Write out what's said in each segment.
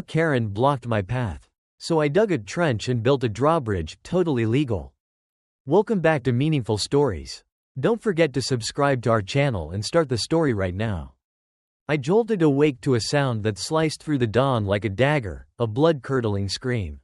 Karen blocked my path. So I dug a trench and built a drawbridge, totally legal. Welcome back to Meaningful Stories. Don't forget to subscribe to our channel and start the story right now. I jolted awake to a sound that sliced through the dawn like a dagger, a blood-curdling scream.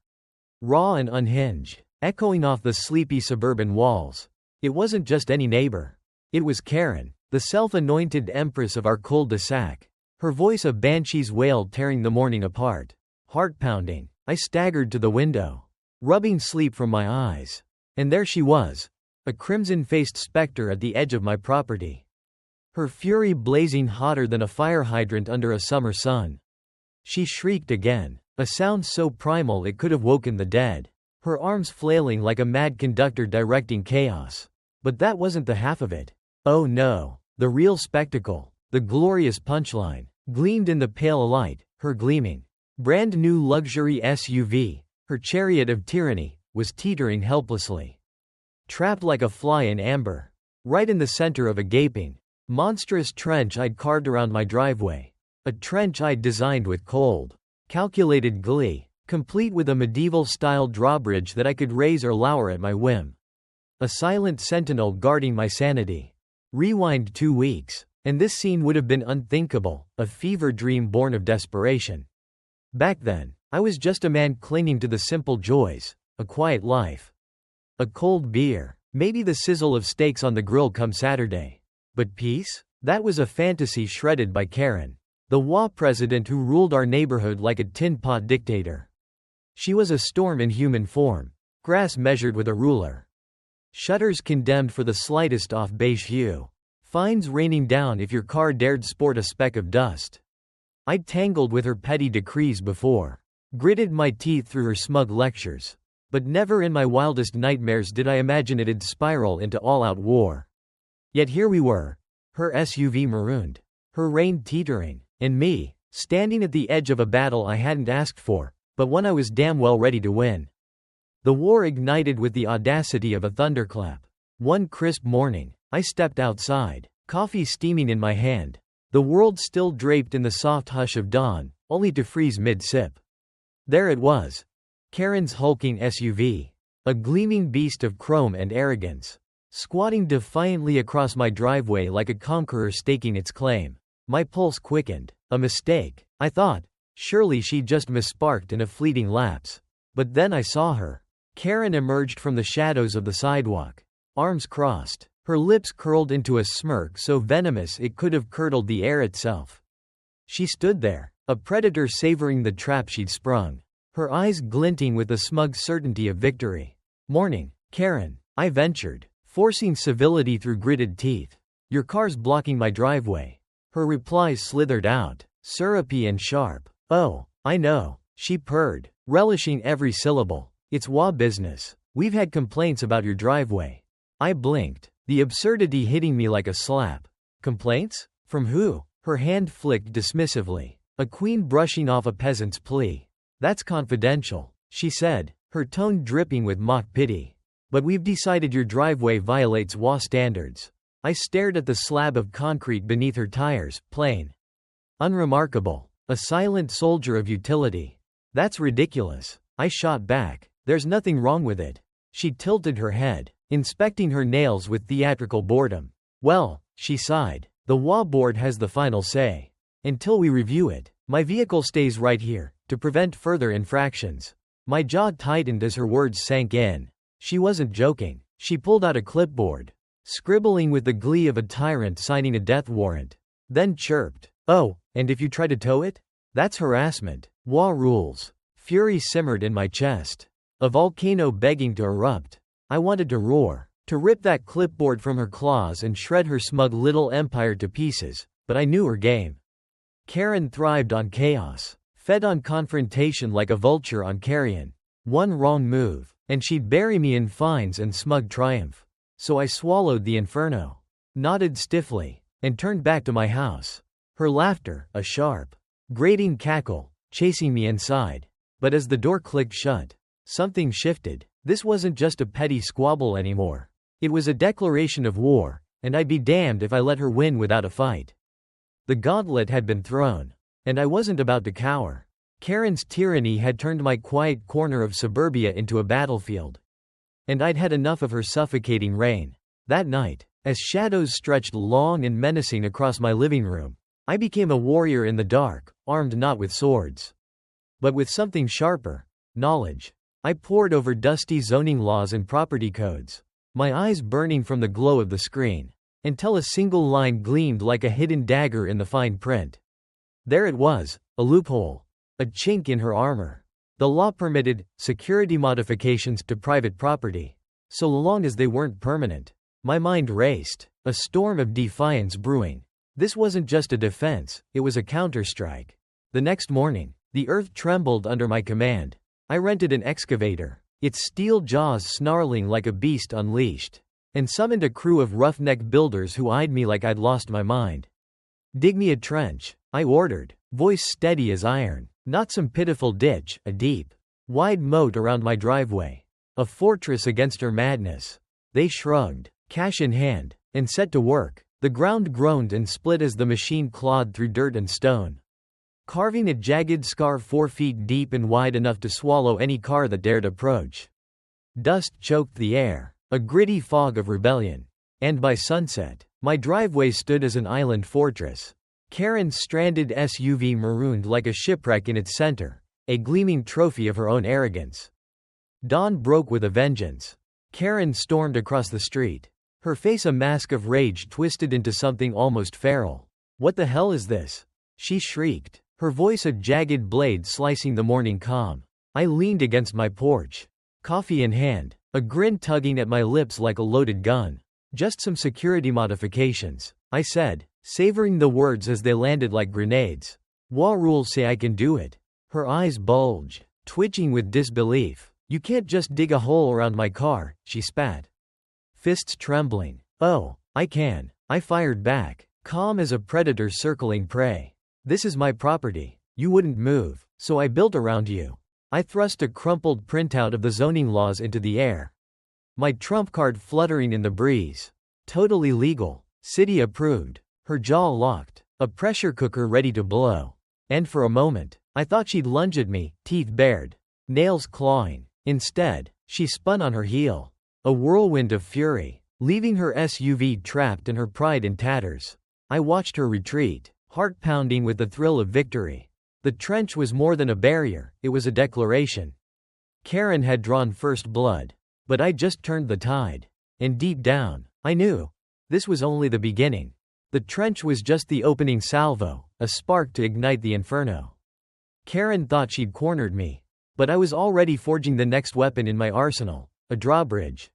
Raw and unhinged, echoing off the sleepy suburban walls. It wasn't just any neighbor. It was Karen, the self-anointed empress of our cul-de-sac. Her voice a banshee's wail tearing the morning apart. Heart-pounding, I staggered to the window, rubbing sleep from my eyes. And there she was, a crimson-faced specter at the edge of my property. Her fury blazing hotter than a fire hydrant under a summer sun. She shrieked again, a sound so primal it could have woken the dead, her arms flailing like a mad conductor directing chaos. But that wasn't the half of it. Oh no, the real spectacle, the glorious punchline, gleamed in the pale light. Her gleaming, brand new luxury SUV, her chariot of tyranny, was teetering helplessly. Trapped like a fly in amber, right in the center of a gaping, monstrous trench I'd carved around my driveway. A trench I'd designed with cold, calculated glee, complete with a medieval-style drawbridge that I could raise or lower at my whim. A silent sentinel guarding my sanity. Rewind 2 weeks, and this scene would have been unthinkable, a fever dream born of desperation. Back then, I was just a man clinging to the simple joys, a quiet life. A cold beer, maybe the sizzle of steaks on the grill come Saturday. But peace? That was a fantasy shredded by Karen, the HOA president who ruled our neighborhood like a tin pot dictator. She was a storm in human form, grass measured with a ruler. Shutters condemned for the slightest off beige hue. Fines raining down if your car dared sport a speck of dust. I'd tangled with her petty decrees before, gritted my teeth through her smug lectures. But never in my wildest nightmares did I imagine it'd spiral into all-out war. Yet here we were, her SUV marooned, her reign teetering, and me, standing at the edge of a battle I hadn't asked for, but one I was damn well ready to win. The war ignited with the audacity of a thunderclap. One crisp morning, I stepped outside, coffee steaming in my hand, the world still draped in the soft hush of dawn, only to freeze mid-sip. There it was. Karen's hulking SUV, a gleaming beast of chrome and arrogance, squatting defiantly across my driveway like a conqueror staking its claim. My pulse quickened. A mistake, I thought. Surely she'd just missparked in a fleeting lapse. But then I saw her. Karen emerged from the shadows of the sidewalk, arms crossed, her lips curled into a smirk so venomous it could have curdled the air itself. She stood there, a predator savoring the trap she'd sprung, her eyes glinting with the smug certainty of victory. "Morning, Karen," I ventured, forcing civility through gritted teeth. "Your car's blocking my driveway." Her reply slithered out, syrupy and sharp. "Oh, I know," she purred, relishing every syllable. "It's HOA business. We've had complaints about your driveway." I blinked, the absurdity hitting me like a slap. "Complaints? From who?" Her hand flicked dismissively, a queen brushing off a peasant's plea. "That's confidential," she said, her tone dripping with mock pity. "But we've decided your driveway violates HOA standards." I stared at the slab of concrete beneath her tires, plain, unremarkable, a silent soldier of utility. "That's ridiculous," I shot back. "There's nothing wrong with it." She tilted her head, inspecting her nails with theatrical boredom. "Well," she sighed, "the HOA board has the final say. Until we review it, my vehicle stays right here, to prevent further infractions." My jaw tightened as her words sank in. She wasn't joking. She pulled out a clipboard, scribbling with the glee of a tyrant signing a death warrant. Then chirped, "Oh, and if you try to tow it? That's harassment. HOA rules." Fury simmered in my chest, a volcano begging to erupt. I wanted to roar, to rip that clipboard from her claws and shred her smug little empire to pieces, but I knew her game. Karen thrived on chaos, fed on confrontation like a vulture on carrion. One wrong move, and she'd bury me in fines and smug triumph. So I swallowed the inferno, nodded stiffly, and turned back to my house. Her laughter, a sharp, grating cackle, chasing me inside. But as the door clicked shut, something shifted. This wasn't just a petty squabble anymore. It was a declaration of war, and I'd be damned if I let her win without a fight. The gauntlet had been thrown, and I wasn't about to cower. Karen's tyranny had turned my quiet corner of suburbia into a battlefield. And I'd had enough of her suffocating reign. That night, as shadows stretched long and menacing across my living room, I became a warrior in the dark, armed not with swords, but with something sharper: knowledge. I pored over dusty zoning laws and property codes, my eyes burning from the glow of the screen, until a single line gleamed like a hidden dagger in the fine print. There it was, a loophole, a chink in her armor. The law permitted security modifications to private property, so long as they weren't permanent. My mind raced, a storm of defiance brewing. This wasn't just a defense, it was a counterstrike. The next morning, the earth trembled under my command. I rented an excavator, its steel jaws snarling like a beast unleashed, and summoned a crew of roughneck builders who eyed me like I'd lost my mind. "Dig me a trench," I ordered, voice steady as iron. Not some pitiful ditch, a deep, wide moat around my driveway. A fortress against her madness. They shrugged, cash in hand, and set to work. The ground groaned and split as the machine clawed through dirt and stone, carving a jagged scar 4 feet deep and wide enough to swallow any car that dared approach. Dust choked the air, a gritty fog of rebellion. And by sunset, my driveway stood as an island fortress. Karen's stranded SUV marooned like a shipwreck in its center, a gleaming trophy of her own arrogance. Dawn broke with a vengeance. Karen stormed across the street, her face a mask of rage twisted into something almost feral. "What the hell is this?" she shrieked, her voice a jagged blade slicing the morning calm. I leaned against my porch, coffee in hand, a grin tugging at my lips like a loaded gun. "Just some security modifications," I said, savoring the words as they landed like grenades. "Law rules say I can do it." Her eyes bulged, twitching with disbelief. "You can't just dig a hole around my car," she spat, fists trembling. "Oh, I can," I fired back, calm as a predator circling prey. "This is my property. You wouldn't move, so I built around you." I thrust a crumpled printout of the zoning laws into the air, my trump card fluttering in the breeze. Totally legal, city approved. Her jaw locked, a pressure cooker ready to blow. And for a moment, I thought she'd lunge at me, teeth bared, nails clawing. Instead, she spun on her heel, a whirlwind of fury, leaving her SUV trapped and her pride in tatters. I watched her retreat, heart pounding with the thrill of victory. The trench was more than a barrier, it was a declaration. Karen had drawn first blood, but I just turned the tide. And deep down, I knew this was only the beginning. The trench was just the opening salvo, a spark to ignite the inferno. Karen thought she'd cornered me, but I was already forging the next weapon in my arsenal, a drawbridge.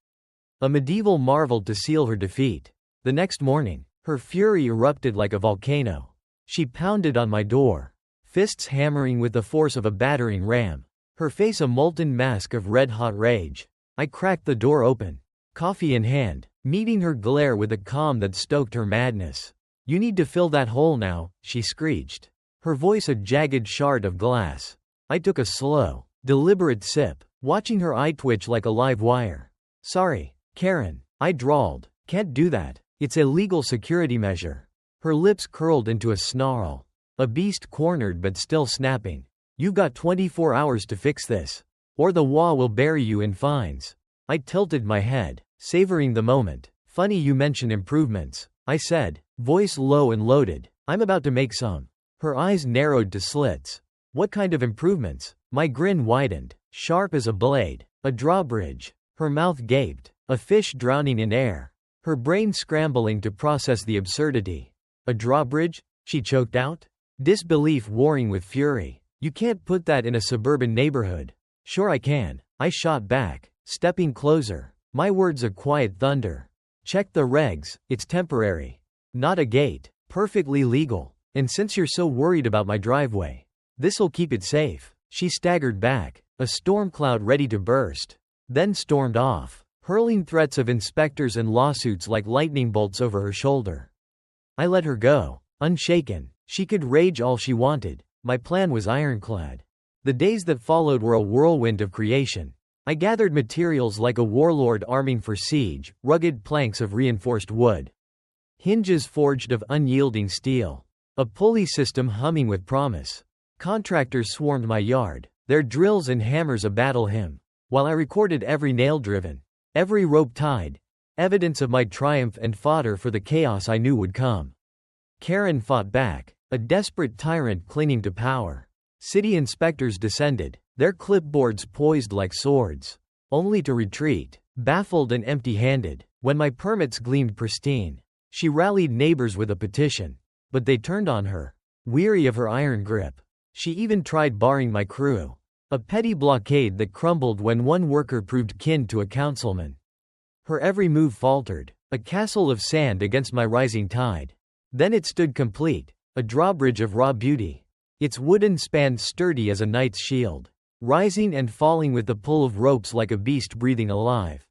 A medieval marvel to seal her defeat. The next morning, her fury erupted like a volcano. She pounded on my door, fists hammering with the force of a battering ram, her face a molten mask of red-hot rage. I cracked the door open, coffee in hand, meeting her glare with a calm that stoked her madness. "You need to fill that hole now," she screeched, her voice a jagged shard of glass. I took a slow, deliberate sip, watching her eye twitch like a live wire. "Sorry, Karen," I drawled. "Can't do that. It's a legal security measure." Her lips curled into a snarl, a beast cornered but still snapping. "You've got 24 hours to fix this, or the law will bury you in fines." I tilted my head, savoring the moment. "Funny you mention improvements," I said, voice low and loaded. "I'm about to make some." Her eyes narrowed to slits. "What kind of improvements?" My grin widened, sharp as a blade. "A drawbridge." Her mouth gaped, a fish drowning in air, her brain scrambling to process the absurdity. "A drawbridge?" she choked out, disbelief warring with fury. "You can't put that in a suburban neighborhood." "Sure I can," I shot back, stepping closer, my words a quiet thunder. "Check the regs, it's temporary. Not a gate, perfectly legal. And since you're so worried about my driveway, this'll keep it safe." She staggered back, a storm cloud ready to burst, then stormed off, hurling threats of inspectors and lawsuits like lightning bolts over her shoulder. I let her go, unshaken. She could rage all she wanted, my plan was ironclad. The days that followed were a whirlwind of creation. I gathered materials like a warlord arming for siege, rugged planks of reinforced wood, hinges forged of unyielding steel, a pulley system humming with promise. Contractors swarmed my yard, their drills and hammers a battle hymn, while I recorded every nail driven, every rope tied, evidence of my triumph and fodder for the chaos I knew would come. Karen fought back, a desperate tyrant clinging to power. City inspectors descended, their clipboards poised like swords, only to retreat, baffled and empty-handed, when my permits gleamed pristine. She rallied neighbors with a petition, but they turned on her, weary of her iron grip. She even tried barring my crew, a petty blockade that crumbled when one worker proved kin to a councilman. Her every move faltered, a castle of sand against my rising tide. Then it stood complete, a drawbridge of raw beauty, its wooden span sturdy as a knight's shield, rising and falling with the pull of ropes like a beast breathing alive.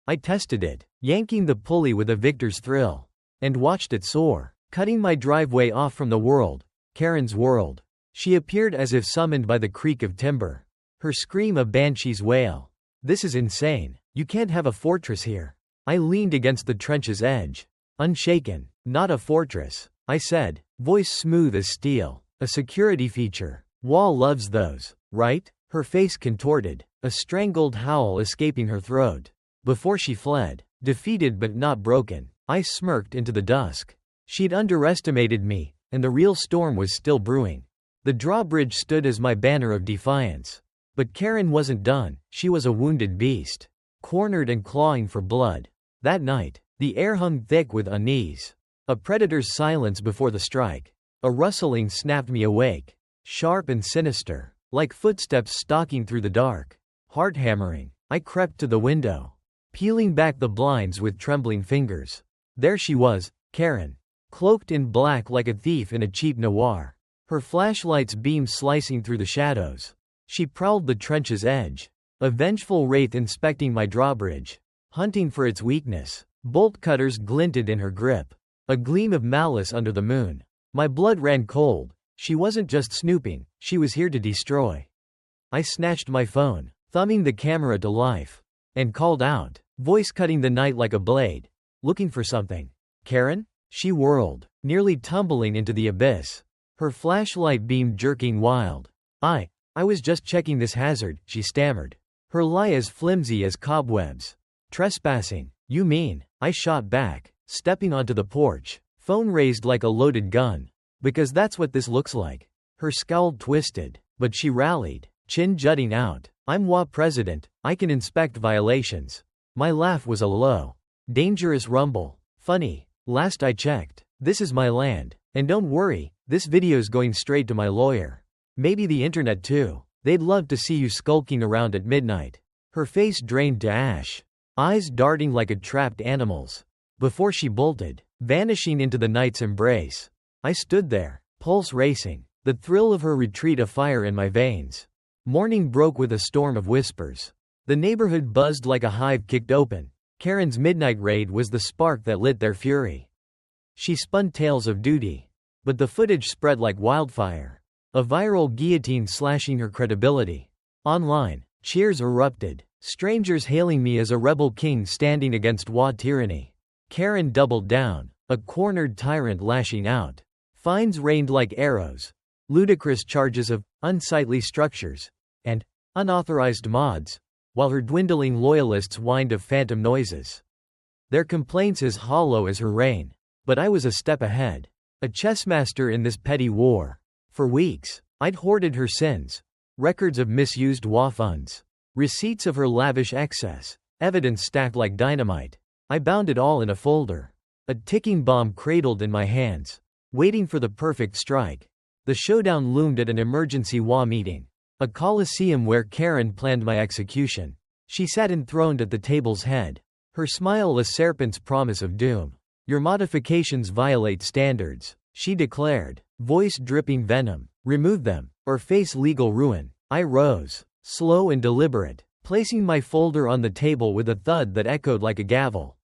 I tested it, yanking the pulley with a victor's thrill, and watched it soar, cutting my driveway off from the world, Karen's world. She appeared as if summoned by the creak of timber, her scream a banshee's wail. This is insane, you can't have a fortress here. I leaned against the trench's edge, unshaken. Not a fortress, I said, voice smooth as steel, a security feature. Wall loves those, right? Her face contorted, a strangled howl escaping her throat. Before she fled, defeated but not broken, I smirked into the dusk. She'd underestimated me, and the real storm was still brewing. The drawbridge stood as my banner of defiance. But Karen wasn't done, she was a wounded beast, cornered and clawing for blood. That night, the air hung thick with unease. A predator's silence before the strike. A rustling snapped me awake, sharp and sinister, like footsteps stalking through the dark. Heart hammering, I crept to the window, peeling back the blinds with trembling fingers. There she was, Karen, cloaked in black like a thief in a cheap noir, her flashlight's beam slicing through the shadows. She prowled the trench's edge, a vengeful wraith inspecting my drawbridge, hunting for its weakness. Bolt cutters glinted in her grip, a gleam of malice under the moon. My blood ran cold. She wasn't just snooping, she was here to destroy. I snatched my phone, thumbing the camera to life, and called out, voice cutting the night like a blade. Looking for something. Karen? She whirled, nearly tumbling into the abyss, her flashlight beam jerking wild. I was just checking this hazard, she stammered, her lie as flimsy as cobwebs. Trespassing, you mean? I shot back, stepping onto the porch, phone raised like a loaded gun. Because that's what this looks like. Her scowl twisted, but she rallied, chin jutting out. I'm WA president, I can inspect violations. My laugh was a low, dangerous rumble. Funny, last I checked, this is my land, and don't worry, this video's going straight to my lawyer. Maybe the internet too. They'd love to see you skulking around at midnight. Her face drained to ash, eyes darting like a trapped animal's. Before she bolted, vanishing into the night's embrace. I stood there, pulse racing, the thrill of her retreat afire in my veins. Morning broke with a storm of whispers. The neighborhood buzzed like a hive kicked open. Karen's midnight raid was the spark that lit their fury. She spun tales of duty. But the footage spread like wildfire. A viral guillotine slashing her credibility. Online, cheers erupted, strangers hailing me as a rebel king standing against WA tyranny. Karen doubled down, a cornered tyrant lashing out. Fines rained like arrows, ludicrous charges of unsightly structures and unauthorized mods, while her dwindling loyalists whined of phantom noises. Their complaints as hollow as her reign. But I was a step ahead, a chessmaster in this petty war. For weeks, I'd hoarded her sins, records of misused WA funds, receipts of her lavish excess, evidence stacked like dynamite. I bound it all in a folder, a ticking bomb cradled in my hands, waiting for the perfect strike. The showdown loomed at an emergency WA meeting, a coliseum where Karen planned my execution. She sat enthroned at the table's head, her smile a serpent's promise of doom. Your modifications violate standards, she declared, voice dripping venom. Remove them, or face legal ruin. I rose, slow and deliberate, placing my folder on the table with a thud that echoed like a gavel.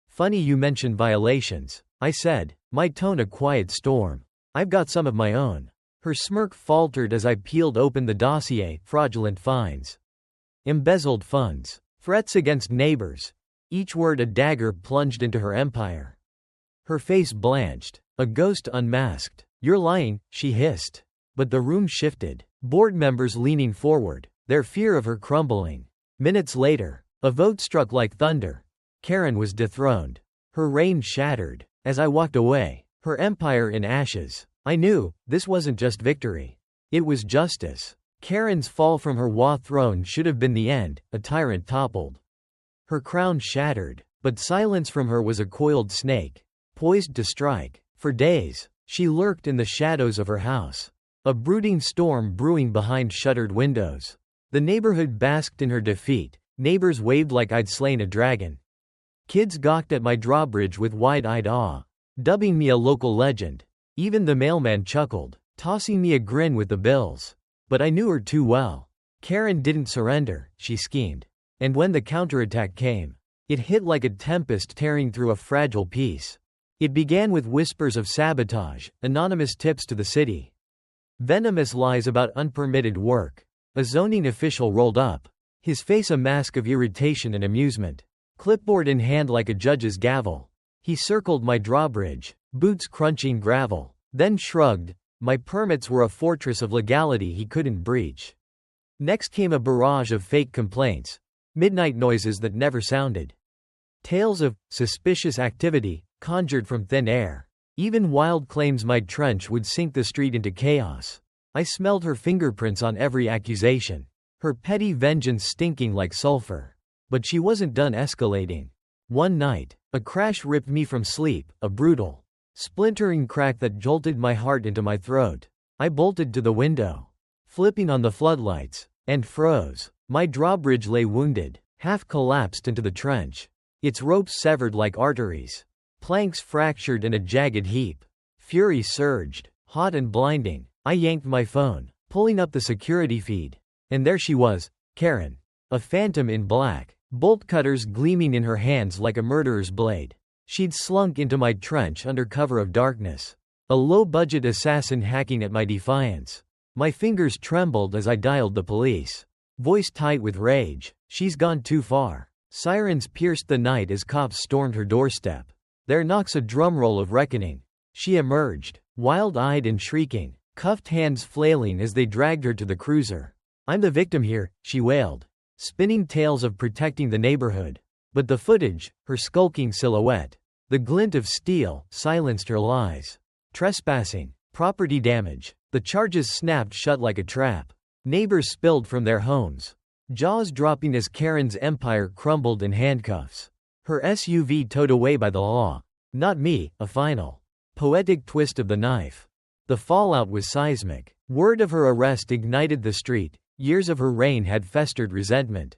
Funny you mention violations, I said, my tone a quiet storm. I've got some of my own. Her smirk faltered as I peeled open the dossier. Fraudulent fines, embezzled funds, threats against neighbors, each word a dagger plunged into her empire. Her face blanched, a ghost unmasked. You're lying, she hissed. But the room shifted. Board members leaning forward, their fear of her crumbling. Minutes later, a vote struck like thunder. Karen was dethroned. Her reign shattered. As I walked away, her empire in ashes, I knew, this wasn't just victory. It was justice. Karen's fall from her HOA throne should have been the end, a tyrant toppled. Her crown shattered, but silence from her was a coiled snake, poised to strike. For days, she lurked in the shadows of her house, a brooding storm brewing behind shuttered windows. The neighborhood basked in her defeat, neighbors waved like I'd slain a dragon. Kids gawked at my drawbridge with wide-eyed awe, dubbing me a local legend. Even the mailman chuckled, tossing me a grin with the bills. But I knew her too well. Karen didn't surrender, she schemed. And when the counterattack came, it hit like a tempest tearing through a fragile peace. It began with whispers of sabotage, anonymous tips to the city, venomous lies about unpermitted work. A zoning official rolled up, his face a mask of irritation and amusement, clipboard in hand like a judge's gavel. He circled my drawbridge, boots crunching gravel, then shrugged. My permits were a fortress of legality he couldn't breach. Next came a barrage of fake complaints, midnight noises that never sounded. Tales of suspicious activity, conjured from thin air. Even wild claims my trench would sink the street into chaos. I smelled her fingerprints on every accusation, her petty vengeance stinking like sulfur. But she wasn't done escalating. One night, a crash ripped me from sleep, a brutal, splintering crack that jolted my heart into my throat. I bolted to the window, flipping on the floodlights, and froze. My drawbridge lay wounded, half collapsed into the trench, its ropes severed like arteries, planks fractured in a jagged heap. Fury surged, hot and blinding. I yanked my phone, pulling up the security feed. And there she was, Karen, a phantom in black, bolt cutters gleaming in her hands like a murderer's blade. She'd slunk into my trench under cover of darkness, a low-budget assassin hacking at my defiance. My fingers trembled as I dialed the police, voice tight with rage. She's gone too far. Sirens pierced the night as cops stormed her doorstep. Their knocks a drumroll of reckoning. She emerged, wild-eyed and shrieking, cuffed hands flailing as they dragged her to the cruiser. I'm the victim here, she wailed, spinning tales of protecting the neighborhood. But the footage, her skulking silhouette, the glint of steel, silenced her lies. Trespassing, property damage. The charges snapped shut like a trap. Neighbors spilled from their homes, jaws dropping as Karen's empire crumbled in handcuffs. Her SUV towed away by the law. Not me, a final, poetic twist of the knife. The fallout was seismic. Word of her arrest ignited the street. Years of her reign had festered resentment.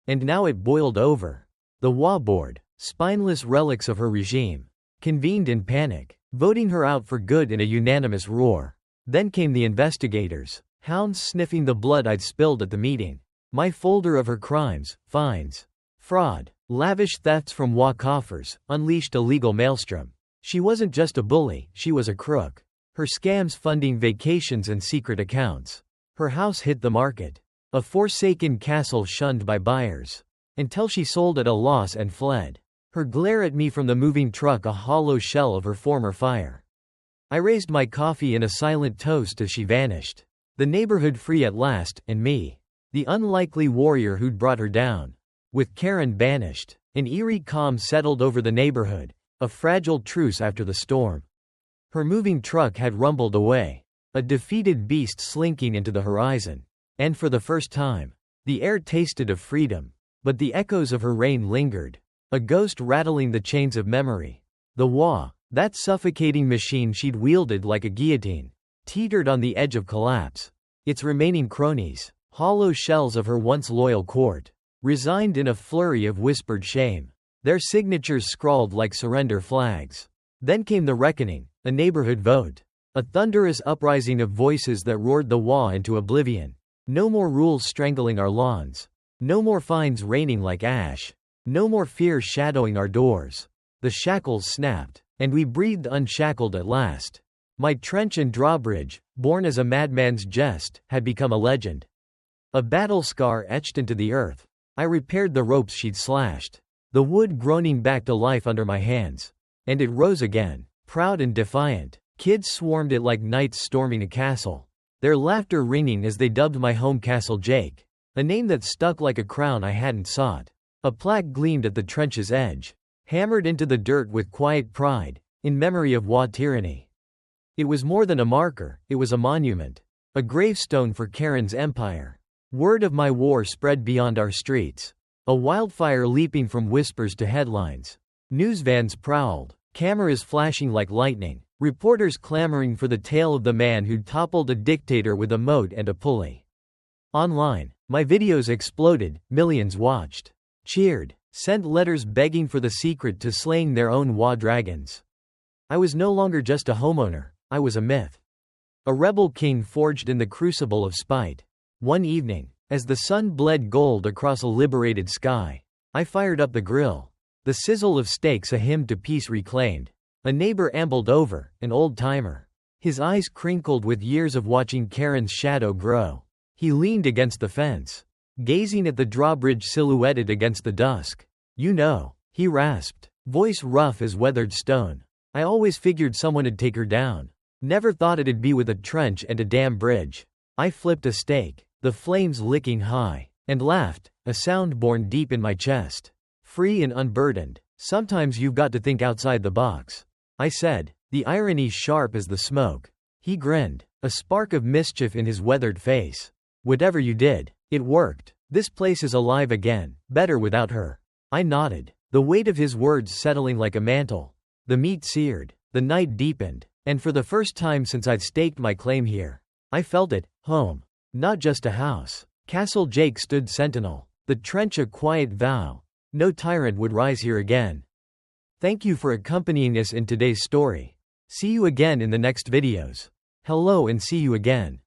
And now it boiled over. The HOA board, spineless relics of her regime, convened in panic, voting her out for good in a unanimous roar. Then came the investigators, hounds sniffing the blood I'd spilled at the meeting. My folder of her crimes, fines, fraud, lavish thefts from HOA coffers, unleashed a legal maelstrom. She wasn't just a bully, she was a crook. Her scams funding vacations and secret accounts. Her house hit the market, a forsaken castle shunned by buyers, until she sold at a loss and fled. Her glare at me from the moving truck a hollow shell of her former fire. I raised my coffee in a silent toast as she vanished. The neighborhood free at last, and me, the unlikely warrior who'd brought her down. With Karen banished, an eerie calm settled over the neighborhood, a fragile truce after the storm. Her moving truck had rumbled away, a defeated beast slinking into the horizon. And for the first time, the air tasted of freedom. But the echoes of her reign lingered, a ghost rattling the chains of memory. The HOA, that suffocating machine she'd wielded like a guillotine, teetered on the edge of collapse. Its remaining cronies, hollow shells of her once loyal court, resigned in a flurry of whispered shame, their signatures scrawled like surrender flags. Then came the reckoning, a neighborhood vote, a thunderous uprising of voices that roared the HOA into oblivion. No more rules strangling our lawns. No more fines raining like ash. No more fear shadowing our doors. The shackles snapped, and we breathed unshackled at last. My trench and drawbridge, born as a madman's jest, had become a legend. A battle scar etched into the earth. I repaired the ropes she'd slashed, the wood groaning back to life under my hands. And it rose again, proud and defiant. Kids swarmed it like knights storming a castle. their laughter ringing as they dubbed my home Castle Jake, a name that stuck like a crown I hadn't sought. A plaque gleamed at the trench's edge, hammered into the dirt with quiet pride, in memory of Wa tyranny. It was more than a marker, it was a monument. A gravestone for Karen's empire. Word of my war spread beyond our streets. A wildfire leaping from whispers to headlines. News vans prowled, cameras flashing like lightning, reporters clamoring for the tale of the man who'd toppled a dictator with a moat and a pulley. Online, my videos exploded, millions watched, cheered, sent letters begging for the secret to slaying their own Wa dragons. I was no longer just a homeowner, I was a myth. A rebel king forged in the crucible of spite. One evening, as the sun bled gold across a liberated sky, I fired up the grill. The sizzle of steaks a hymn to peace reclaimed. A neighbor ambled over, an old-timer. His eyes crinkled with years of watching Karen's shadow grow. He leaned against the fence, gazing at the drawbridge silhouetted against the dusk. "You know," he rasped, voice rough as weathered stone. "I always figured someone'd take her down. Never thought it'd be with a trench and a damn bridge." I flipped a steak, the flames licking high, and laughed, a sound born deep in my chest. Free and unburdened. Sometimes you've got to think outside the box, I said, the irony sharp as the smoke. He grinned, a spark of mischief in his weathered face. "Whatever you did, it worked. This place is alive again, better without her." I nodded, the weight of his words settling like a mantle. The meat seared, the night deepened, and for the first time since I'd staked my claim here, I felt it, home. Not just a house. Castle Jake stood sentinel, the trench a quiet vow. No tyrant would rise here again. Thank you for accompanying us in today's story. See you again in the next videos. Hello and see you again.